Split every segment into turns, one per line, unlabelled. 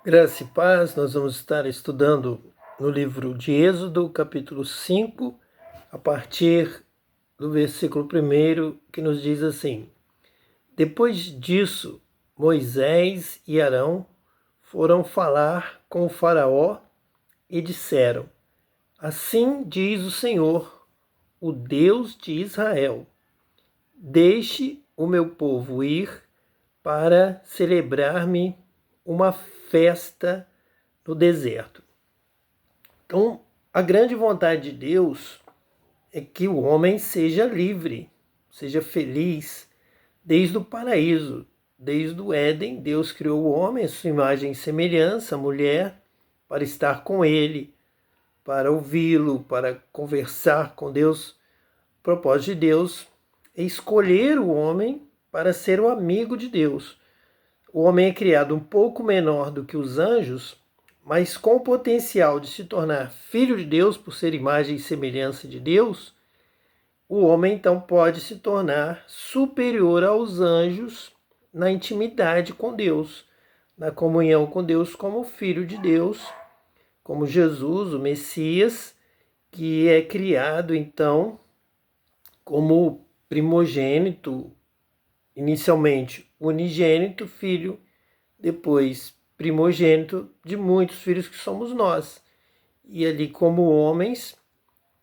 Graça e paz, nós vamos estar estudando no livro de Êxodo, capítulo 5, a partir do versículo 1, que nos diz assim: Depois disso, Moisés e Arão foram falar com o Faraó e disseram: Assim diz o Senhor, o Deus de Israel: Deixe o meu povo ir para celebrar-me uma festa no deserto. Então, a grande vontade de Deus é que o homem seja livre, seja feliz, desde o paraíso, desde o Éden. Deus criou o homem, a sua imagem e semelhança, a mulher, para estar com ele, para ouvi-lo, para conversar com Deus. O propósito de Deus é escolher o homem para ser o amigo de Deus. O homem é criado um pouco menor do que os anjos, mas com o potencial de se tornar filho de Deus por ser imagem e semelhança de Deus. O homem então pode se tornar superior aos anjos na intimidade com Deus, na comunhão com Deus como filho de Deus, como Jesus, o Messias, que é criado então como primogênito, inicialmente unigênito, filho, depois primogênito de muitos filhos que somos nós. E ali, como homens,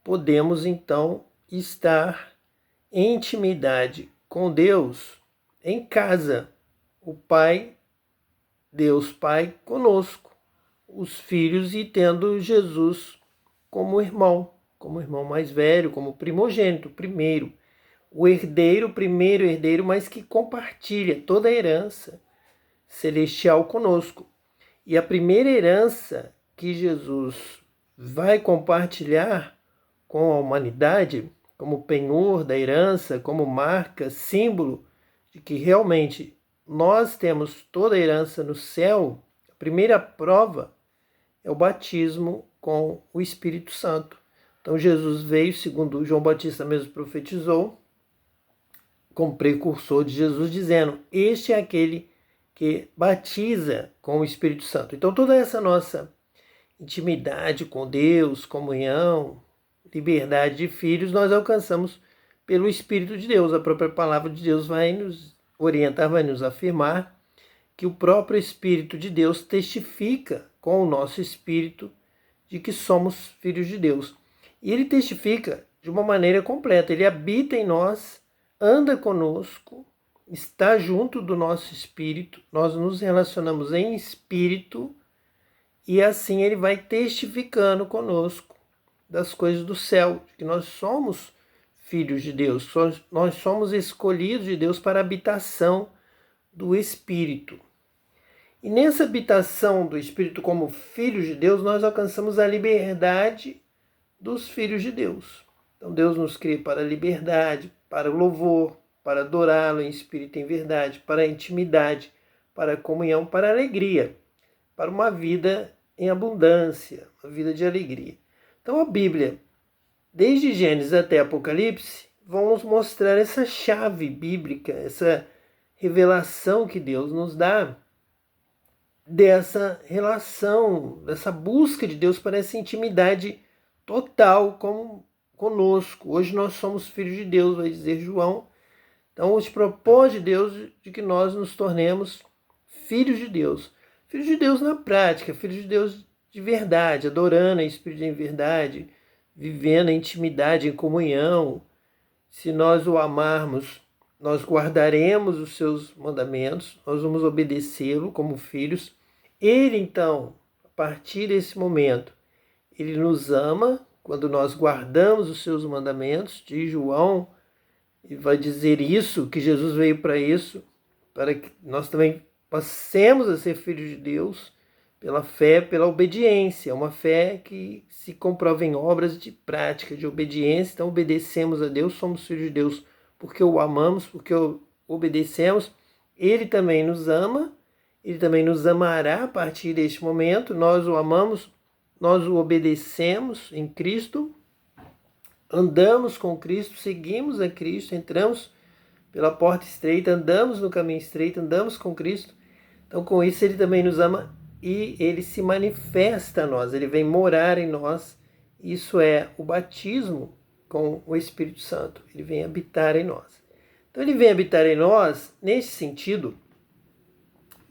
podemos então estar em intimidade com Deus em casa. O Pai, Deus Pai, conosco, os filhos, e tendo Jesus como irmão mais velho, como primogênito, primeiro, o herdeiro, primeiro herdeiro, mas que compartilha toda a herança celestial conosco. E a primeira herança que Jesus vai compartilhar com a humanidade, como penhor da herança, como marca, símbolo de que realmente nós temos toda a herança no céu, a primeira prova é o batismo com o Espírito Santo. Então Jesus veio, segundo João Batista mesmo profetizou, como precursor de Jesus, dizendo: este é aquele que batiza com o Espírito Santo. Então toda essa nossa intimidade com Deus, comunhão, liberdade de filhos, nós alcançamos pelo Espírito de Deus. A própria palavra de Deus vai nos orientar, vai nos afirmar que o próprio Espírito de Deus testifica com o nosso espírito de que somos filhos de Deus. E ele testifica de uma maneira completa. Ele habita em nós, anda conosco, está junto do nosso espírito, nós nos relacionamos em espírito, e assim ele vai testificando conosco das coisas do céu, que nós somos filhos de Deus, nós somos escolhidos de Deus para a habitação do Espírito. E nessa habitação do Espírito como filhos de Deus, nós alcançamos a liberdade dos filhos de Deus. Então Deus nos cria para a liberdade, para o louvor, para adorá-lo em espírito e em verdade, para a intimidade, para a comunhão, para a alegria, para uma vida em abundância, uma vida de alegria. Então a Bíblia, desde Gênesis até Apocalipse, vão nos mostrar essa chave bíblica, essa revelação que Deus nos dá dessa relação, dessa busca de Deus para essa intimidade total conosco. Hoje nós somos filhos de Deus, vai dizer João. Então, os propósitos de Deus de que nós nos tornemos filhos de Deus. Filhos de Deus na prática, filhos de Deus de verdade, adorando a Espírito em verdade, vivendo a intimidade, em comunhão. Se nós o amarmos, nós guardaremos os seus mandamentos, nós vamos obedecê-lo como filhos. Ele, então, a partir desse momento, ele nos ama quando nós guardamos os seus mandamentos, diz João, e vai dizer isso, que Jesus veio para isso, para que nós também passemos a ser filhos de Deus pela fé, pela obediência, uma fé que se comprova em obras de prática, de obediência. Então obedecemos a Deus, somos filhos de Deus porque o amamos, porque o obedecemos. Ele também nos ama, ele também nos amará a partir deste momento. Nós o amamos, nós o obedecemos em Cristo, andamos com Cristo, seguimos a Cristo, entramos pela porta estreita, andamos no caminho estreito, andamos com Cristo. Então, com isso, ele também nos ama e ele se manifesta a nós, ele vem morar em nós. Isso é o batismo com o Espírito Santo, ele vem habitar em nós. Então ele vem habitar em nós nesse sentido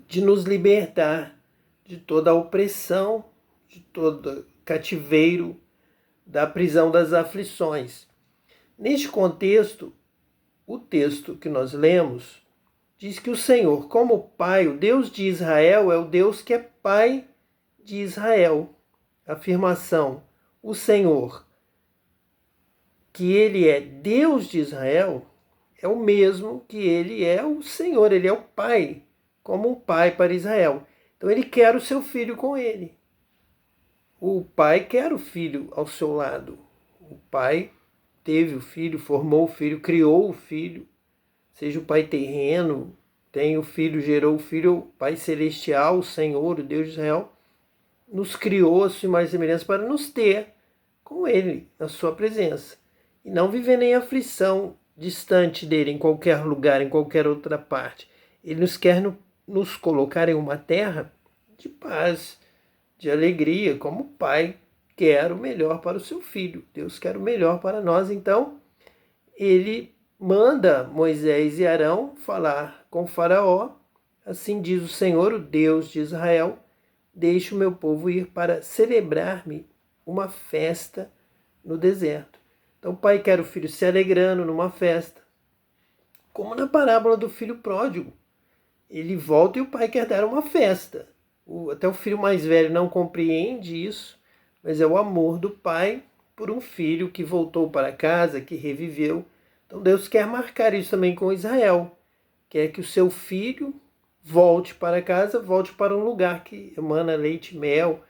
de nos libertar de toda a opressão, de todo cativeiro, da prisão das aflições. Neste contexto, o texto que nós lemos diz que o Senhor, como Pai, o Deus de Israel, é o Deus que é Pai de Israel. A afirmação, o Senhor, que Ele é Deus de Israel, é o mesmo que Ele é o Senhor, Ele é o Pai, como um Pai para Israel. Então Ele quer o seu filho com Ele. O Pai quer o filho ao seu lado. O Pai teve o filho, formou o filho, criou o filho, seja o Pai terreno, tem o filho, gerou o filho, o Pai celestial, o Senhor, o Deus de Israel, nos criou a sua imagem e semelhança para nos ter com Ele, na sua presença. E não viver em aflição, distante dele, em qualquer lugar, em qualquer outra parte. Ele nos quer nos colocar em uma terra de paz, de alegria, como o Pai quer o melhor para o seu filho. Deus quer o melhor para nós, então ele manda Moisés e Arão falar com Faraó. Assim diz o Senhor, o Deus de Israel, deixe o meu povo ir para celebrar-me uma festa no deserto. Então o pai quer o filho se alegrando numa festa, como na parábola do filho pródigo. Ele volta e o pai quer dar uma festa. Até o filho mais velho não compreende isso, mas é o amor do pai por um filho que voltou para casa, que reviveu. Então Deus quer marcar isso também com Israel. Quer que o seu filho volte para casa, volte para um lugar que emana leite e mel,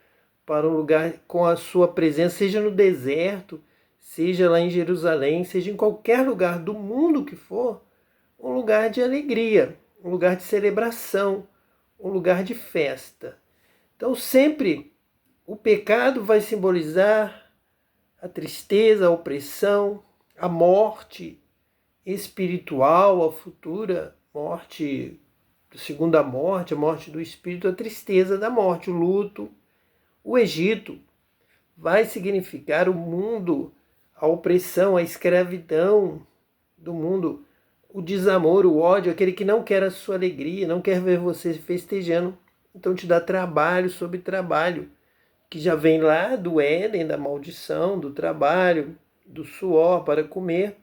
para um lugar com a sua presença, seja no deserto, seja lá em Jerusalém, seja em qualquer lugar do mundo que for, um lugar de alegria, um lugar de celebração, um lugar de festa. Então sempre o pecado vai simbolizar a tristeza, a opressão, a morte espiritual, a futura morte, segunda morte, a morte do espírito, a tristeza da morte, o luto. O Egito vai significar o mundo, a opressão, a escravidão do mundo, o desamor, o ódio, aquele que não quer a sua alegria, não quer ver você festejando. Então te dá trabalho sobre trabalho, que já vem lá do Éden, da maldição, do trabalho, do suor para comer.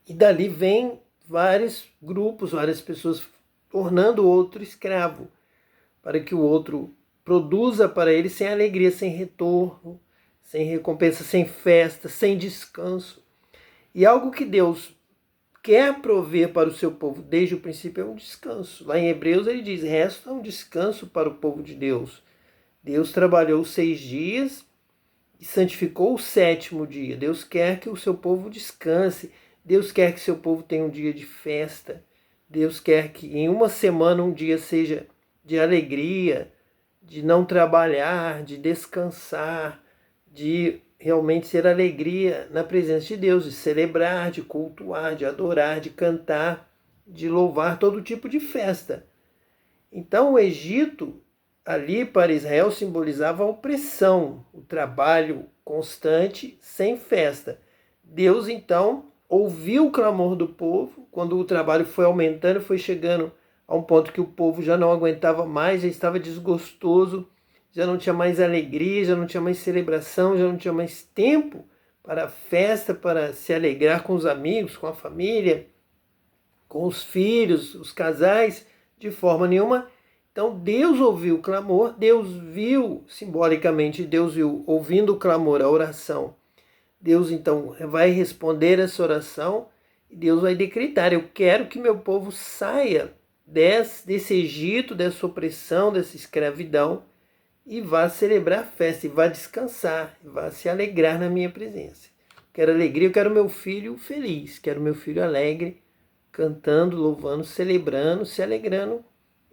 E dali vem vários grupos, várias pessoas tornando o outro escravo, para que o outro produza para ele sem alegria, sem retorno, sem recompensa, sem festa, sem descanso. E algo que Deus quer prover para o seu povo desde o princípio é um descanso. Lá em Hebreus ele diz, resta um descanso para o povo de Deus. Deus trabalhou 6 dias e santificou o 7º dia. Deus quer que o seu povo descanse. Deus quer que seu povo tenha um dia de festa. Deus quer que em uma semana um dia seja de alegria, de não trabalhar, de descansar, de realmente ser alegria na presença de Deus, de celebrar, de cultuar, de adorar, de cantar, de louvar, todo tipo de festa. Então o Egito, ali para Israel, simbolizava a opressão, o trabalho constante, sem festa. Deus então ouviu o clamor do povo, quando o trabalho foi aumentando, foi chegando a um ponto que o povo já não aguentava mais, já estava desgostoso, já não tinha mais alegria, já não tinha mais celebração, já não tinha mais tempo para a festa, para se alegrar com os amigos, com a família, com os filhos, os casais, de forma nenhuma. Então Deus ouviu o clamor, Deus viu, simbolicamente, Deus viu, ouvindo o clamor, a oração. Deus então vai responder essa oração e Deus vai decretar, eu quero que meu povo saia desse Egito, dessa opressão, dessa escravidão, e vá celebrar a festa, e vá descansar, e vá se alegrar na minha presença. Quero alegria, eu quero meu filho feliz, quero meu filho alegre, cantando, louvando, celebrando, se alegrando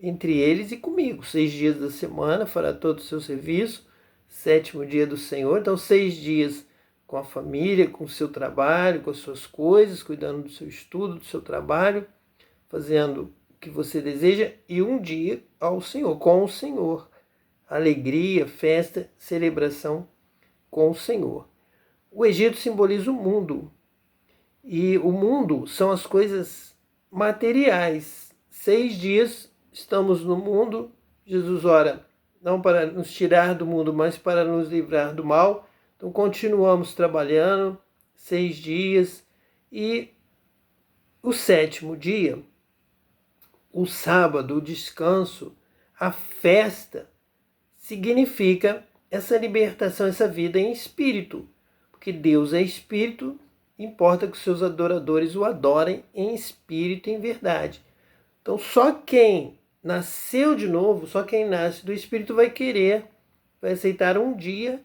entre eles e comigo. 6 dias da semana, fará todo o seu serviço, 7º dia do Senhor, então 6 dias com a família, com o seu trabalho, com as suas coisas, cuidando do seu estudo, do seu trabalho, fazendo o que você deseja, e um dia ao Senhor, com o Senhor. alegria, festa, celebração com o Senhor. O Egito simboliza o mundo, e o mundo são as coisas materiais. 6 dias estamos no mundo, Jesus ora, não para nos tirar do mundo, mas para nos livrar do mal. Então continuamos trabalhando 6 dias, e o 7º dia, o sábado, o descanso, a festa, significa essa libertação, essa vida em espírito. Porque Deus é espírito, importa que os seus adoradores o adorem em espírito e em verdade. Então só quem nasceu de novo, só quem nasce do espírito vai aceitar um dia,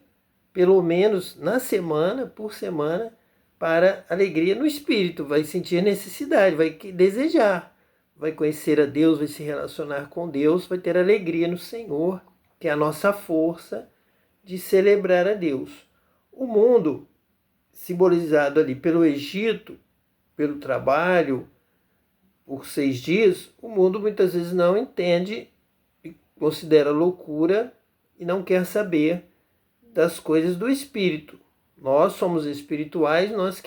pelo menos na semana, por semana, para alegria no espírito. Vai sentir necessidade, vai desejar, vai conhecer a Deus, vai se relacionar com Deus, vai ter alegria no Senhor, que é a nossa força de celebrar a Deus. O mundo, simbolizado ali pelo Egito, pelo trabalho, por 6 dias, o mundo muitas vezes não entende e considera loucura e não quer saber das coisas do Espírito. Nós somos espirituais, nós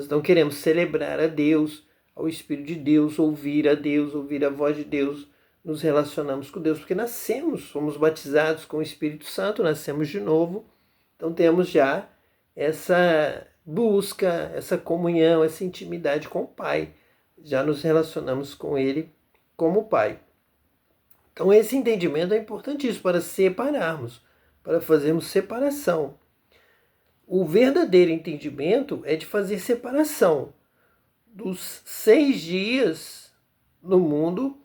não queremos celebrar a Deus, ao Espírito de Deus, ouvir a voz de Deus, nos relacionamos com Deus, porque nascemos, somos batizados com o Espírito Santo, nascemos de novo, então temos já essa busca, essa comunhão, essa intimidade com o Pai, já nos relacionamos com Ele como Pai. Então esse entendimento é importantíssimo para separarmos, para fazermos separação. O verdadeiro entendimento é de fazer separação dos 6 dias no mundo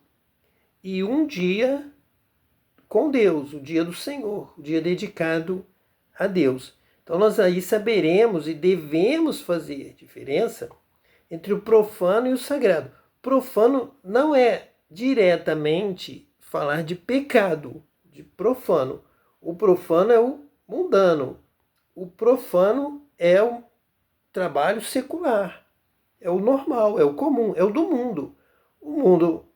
e um dia com Deus, o dia do Senhor, o dia dedicado a Deus. Então nós aí saberemos e devemos fazer diferença entre o profano e o sagrado. Profano não é diretamente falar de pecado, de profano. O profano é o mundano. O profano é o trabalho secular, é o normal, é o comum, é o do mundo. O mundo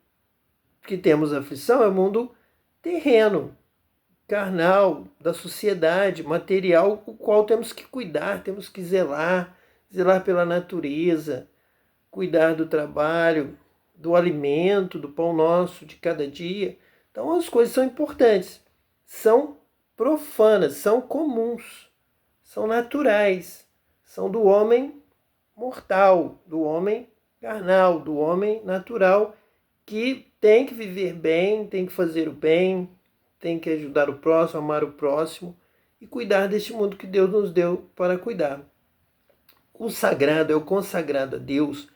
que temos aflição é o mundo terreno, carnal, da sociedade, material, o qual temos que cuidar, temos que zelar pela natureza, cuidar do trabalho, do alimento, do pão nosso de cada dia. Então as coisas são importantes, são profanas, são comuns, são naturais, são do homem mortal, do homem carnal, do homem natural, que tem que viver bem, tem que fazer o bem, tem que ajudar o próximo, amar o próximo e cuidar deste mundo que Deus nos deu para cuidar. O sagrado é o consagrado a Deus,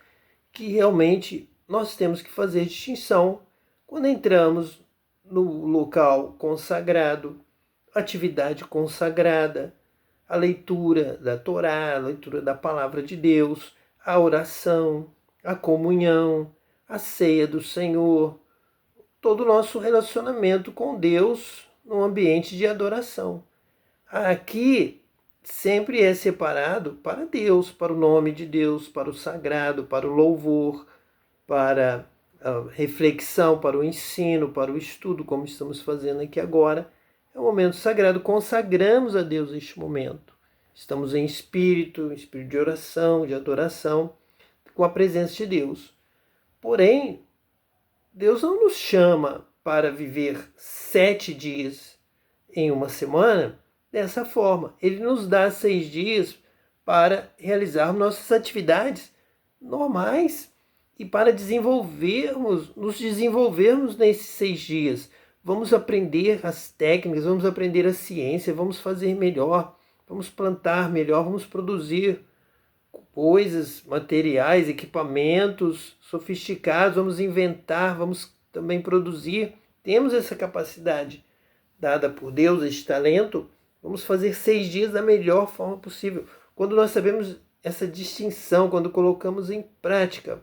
que realmente nós temos que fazer distinção quando entramos no local consagrado, atividade consagrada, a leitura da Torá, a leitura da palavra de Deus, a oração, a comunhão, a ceia do Senhor, todo o nosso relacionamento com Deus num ambiente de adoração. Aqui sempre é separado para Deus, para o nome de Deus, para o sagrado, para o louvor, para a reflexão, para o ensino, para o estudo, como estamos fazendo aqui agora. É um momento sagrado, consagramos a Deus este momento. Estamos em espírito de oração, de adoração, com a presença de Deus. Porém, Deus não nos chama para viver 7 dias em uma semana dessa forma. Ele nos dá 6 dias para realizar nossas atividades normais e para nos desenvolvermos nesses 6 dias. Vamos aprender as técnicas, vamos aprender a ciência, vamos fazer melhor, vamos plantar melhor, vamos produzir coisas, materiais, equipamentos sofisticados, vamos inventar, vamos também produzir. Temos essa capacidade dada por Deus, esse talento, vamos fazer 6 dias da melhor forma possível. Quando nós sabemos essa distinção, quando colocamos em prática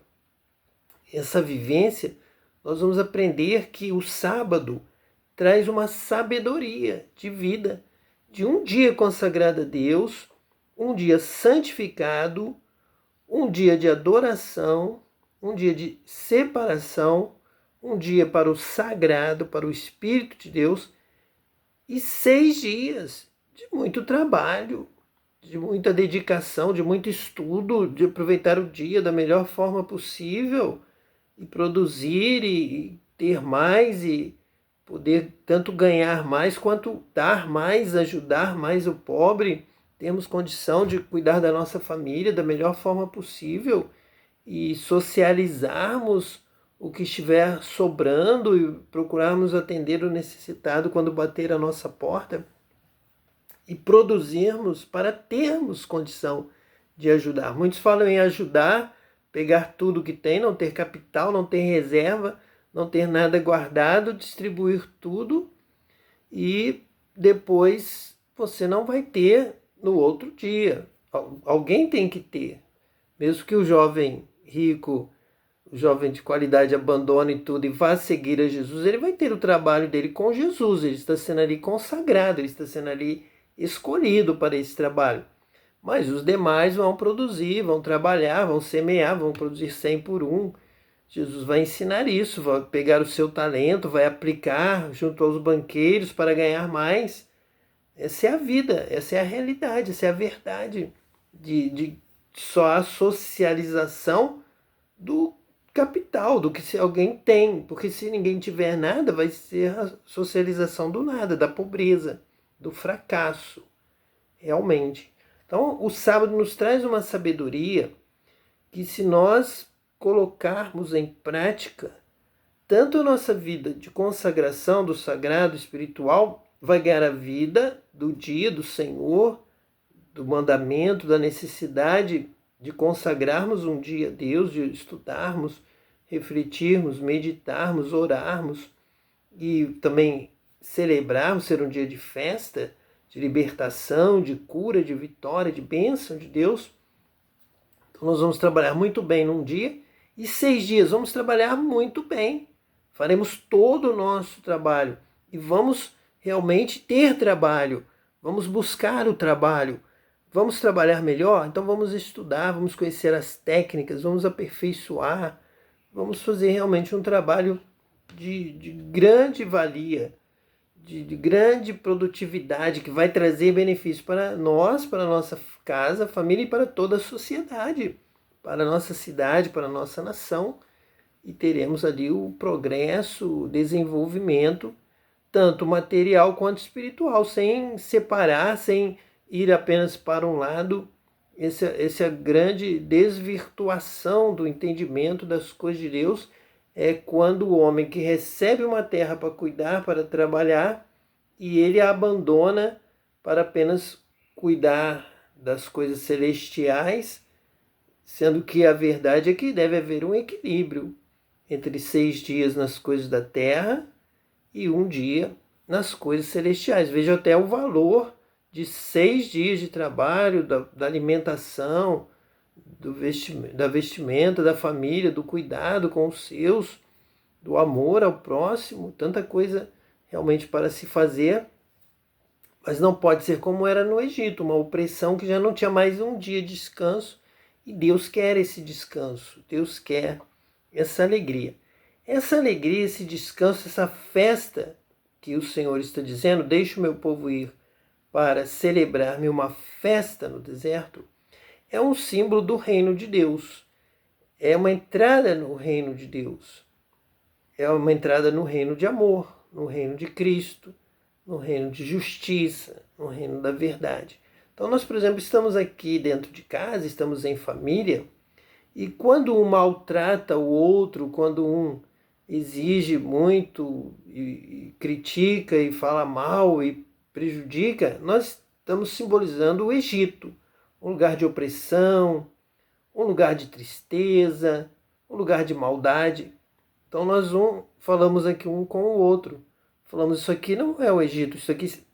essa vivência, nós vamos aprender que o sábado traz uma sabedoria de vida, de um dia consagrado a Deus, um dia santificado, um dia de adoração, um dia de separação, um dia para o sagrado, para o Espírito de Deus, e 6 dias de muito trabalho, de muita dedicação, de muito estudo, de aproveitar o dia da melhor forma possível e produzir e ter mais e poder tanto ganhar mais quanto dar mais, ajudar mais o pobre. Temos condição de cuidar da nossa família da melhor forma possível e socializarmos o que estiver sobrando e procurarmos atender o necessitado quando bater a nossa porta e produzirmos para termos condição de ajudar. Muitos falam em ajudar, pegar tudo que tem, não ter capital, não ter reserva, não ter nada guardado, distribuir tudo e depois você não vai ter no outro dia. Alguém tem que ter. Mesmo que o jovem rico, o jovem de qualidade abandone tudo e vá seguir a Jesus, ele vai ter o trabalho dele com Jesus, ele está sendo ali consagrado, ele está sendo ali escolhido para esse trabalho. Mas os demais vão produzir, vão trabalhar, vão semear, vão produzir 100 por um. Jesus vai ensinar isso, vai pegar o seu talento, vai aplicar junto aos banqueiros para ganhar mais. Essa é a vida, essa é a realidade, essa é a verdade de só a socialização do capital, do que se alguém tem, porque se ninguém tiver nada, vai ser a socialização do nada, da pobreza, do fracasso, realmente. Então, o sábado nos traz uma sabedoria que, se nós colocarmos em prática, tanto a nossa vida de consagração do sagrado espiritual vai ganhar a vida do dia do Senhor, do mandamento, da necessidade de consagrarmos um dia a Deus, de estudarmos, refletirmos, meditarmos, orarmos e também celebrarmos, ser um dia de festa, de libertação, de cura, de vitória, de bênção de Deus. Então nós vamos trabalhar muito bem num dia e 6 dias vamos trabalhar muito bem. Faremos todo o nosso trabalho e vamos realmente ter trabalho. Vamos buscar o trabalho. Vamos trabalhar melhor? Então vamos estudar, vamos conhecer as técnicas, vamos aperfeiçoar, vamos fazer realmente um trabalho de grande valia, de grande produtividade, que vai trazer benefício para nós, para a nossa casa, família e para toda a sociedade, para a nossa cidade, para a nossa nação. E teremos ali o progresso, o desenvolvimento, tanto material quanto espiritual, sem separar, sem ir apenas para um lado. Essa grande desvirtuação do entendimento das coisas de Deus é quando o homem que recebe uma terra para cuidar, para trabalhar, e ele a abandona para apenas cuidar das coisas celestiais, sendo que a verdade é que deve haver um equilíbrio entre 6 dias nas coisas da terra e um dia nas coisas celestiais. Veja até o valor de 6 dias de trabalho, da alimentação, da vestimenta, da família, do cuidado com os seus, do amor ao próximo, tanta coisa realmente para se fazer, mas não pode ser como era no Egito, uma opressão que já não tinha mais um dia de descanso, e Deus quer esse descanso, Deus quer essa alegria. Essa alegria, esse descanso, essa festa que o Senhor está dizendo, deixa o meu povo ir para celebrar-me uma festa no deserto, é um símbolo do reino de Deus. É uma entrada no reino de Deus. É uma entrada no reino de amor, no reino de Cristo, no reino de justiça, no reino da verdade. Então nós, por exemplo, estamos aqui dentro de casa, estamos em família, e quando um maltrata o outro, quando um exige muito e critica e fala mal e prejudica, nós estamos simbolizando o Egito, um lugar de opressão, um lugar de tristeza, um lugar de maldade. Então nós falamos aqui um com o outro. Falamos, isso aqui não é o Egito,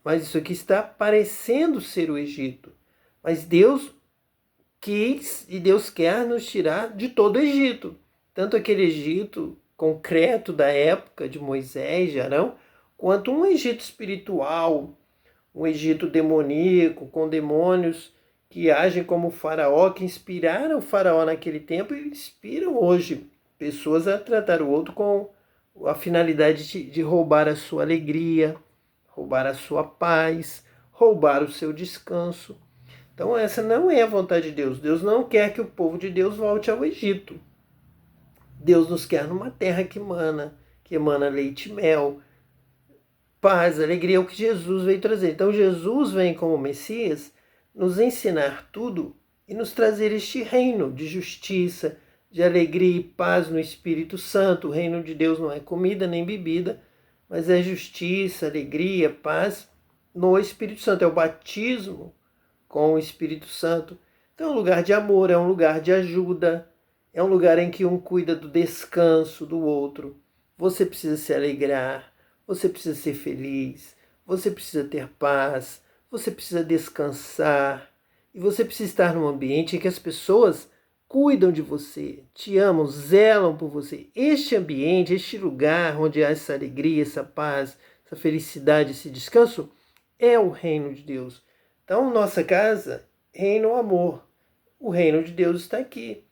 mas isso aqui está parecendo ser o Egito. Mas Deus quis e Deus quer nos tirar de todo o Egito. Tanto aquele Egito concreto da época de Moisés, de Arão, quanto um Egito espiritual, um Egito demoníaco, com demônios que agem como o faraó, que inspiraram o faraó naquele tempo e inspiram hoje pessoas a tratar o outro com a finalidade de roubar a sua alegria, roubar a sua paz, roubar o seu descanso. Então essa não é a vontade de Deus. Deus não quer que o povo de Deus volte ao Egito. Deus nos quer numa terra que emana leite e mel, paz, alegria, é o que Jesus veio trazer. Então Jesus vem como Messias nos ensinar tudo e nos trazer este reino de justiça, de alegria e paz no Espírito Santo. O reino de Deus não é comida nem bebida, mas é justiça, alegria, paz no Espírito Santo. É o batismo com o Espírito Santo. Então é um lugar de amor, é um lugar de ajuda, é um lugar em que um cuida do descanso do outro. Você precisa se alegrar, você precisa ser feliz, você precisa ter paz, você precisa descansar e você precisa estar num ambiente em que as pessoas cuidam de você, te amam, zelam por você. Este ambiente, este lugar onde há essa alegria, essa paz, essa felicidade, esse descanso, é o reino de Deus. Então, nossa casa reina o amor. O reino de Deus está aqui.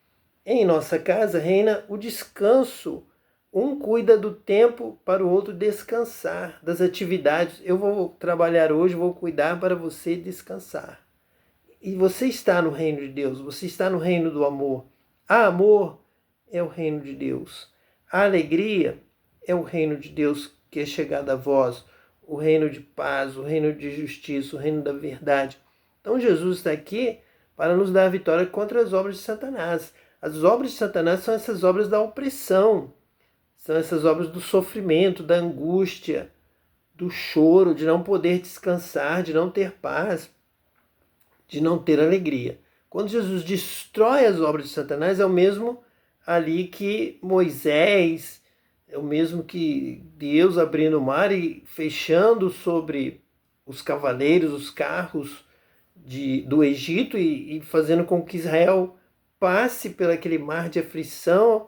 Em nossa casa reina o descanso. Um cuida do tempo para o outro descansar, das atividades. Eu vou trabalhar hoje, vou cuidar para você descansar. E você está no reino de Deus, você está no reino do amor. A amor é o reino de Deus. A alegria é o reino de Deus que é chegado a vós. O reino de paz, o reino de justiça, o reino da verdade. Então Jesus está aqui para nos dar a vitória contra as obras de Satanás. As obras de Satanás são essas obras da opressão, são essas obras do sofrimento, da angústia, do choro, de não poder descansar, de não ter paz, de não ter alegria. Quando Jesus destrói as obras de Satanás, é o mesmo ali que Moisés, é o mesmo que Deus abrindo o mar e fechando sobre os cavaleiros, os carros do Egito e fazendo com que Israel passe por aquele mar de aflição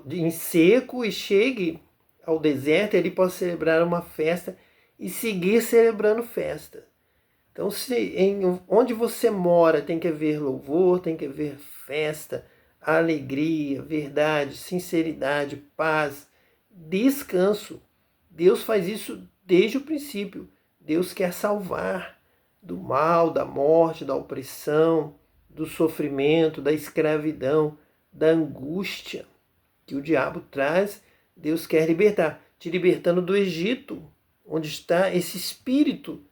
em seco e chegue ao deserto e ele possa celebrar uma festa e seguir celebrando festa. Então, onde você mora tem que haver louvor, tem que haver festa, alegria, verdade, sinceridade, paz, descanso. Deus faz isso desde o princípio. Deus quer salvar do mal, da morte, da opressão, do sofrimento, da escravidão, da angústia que o diabo traz. Deus quer libertar, te libertando do Egito, onde está esse espírito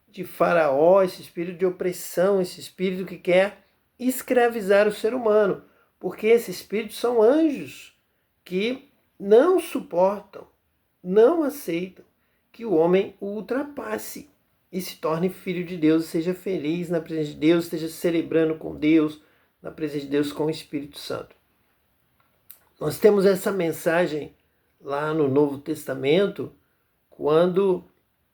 de Faraó, esse espírito de opressão, esse espírito que quer escravizar o ser humano, porque esses espíritos são anjos que não suportam, não aceitam que o homem o ultrapasse e se torne filho de Deus, seja feliz na presença de Deus, esteja celebrando com Deus, na presença de Deus com o Espírito Santo. Nós temos essa mensagem lá no Novo Testamento, quando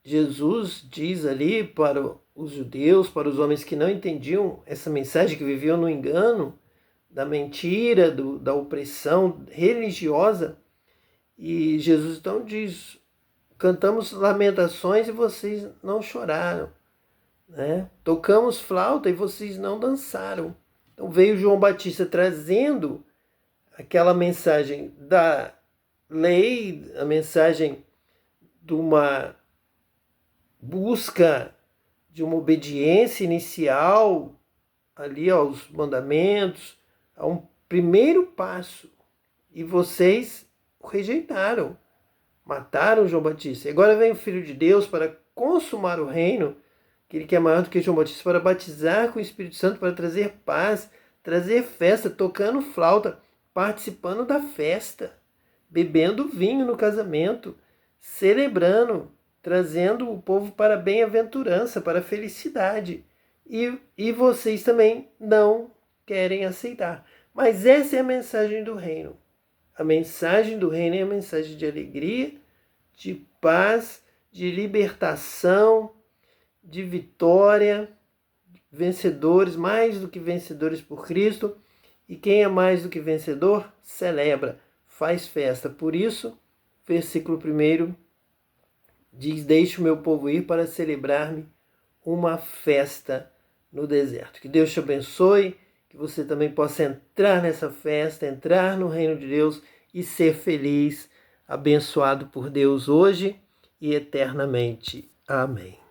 Jesus diz ali para os judeus, para os homens que não entendiam essa mensagem, que viviam no engano, da mentira, da opressão religiosa, e Jesus então diz: cantamos lamentações e vocês não choraram, né? Tocamos flauta e vocês não dançaram. Então veio João Batista trazendo aquela mensagem da lei, a mensagem de uma busca de uma obediência inicial ali aos mandamentos, a um primeiro passo, e vocês o rejeitaram, mataram João Batista. E agora vem o Filho de Deus para consumar o reino, aquele que é maior do que João Batista, para batizar com o Espírito Santo, para trazer paz, trazer festa, tocando flauta, participando da festa, bebendo vinho no casamento, celebrando, trazendo o povo para a bem-aventurança, para a felicidade. E vocês também não querem aceitar. Mas essa é a mensagem do reino. A mensagem do reino é a mensagem de alegria, de paz, de libertação, de vitória, vencedores, mais do que vencedores por Cristo. E quem é mais do que vencedor, celebra, faz festa. Por isso, versículo 1 diz: deixe o meu povo ir para celebrar-me uma festa no deserto. Que Deus te abençoe, que você também possa entrar nessa festa, entrar no reino de Deus e ser feliz, abençoado por Deus hoje e eternamente. Amém.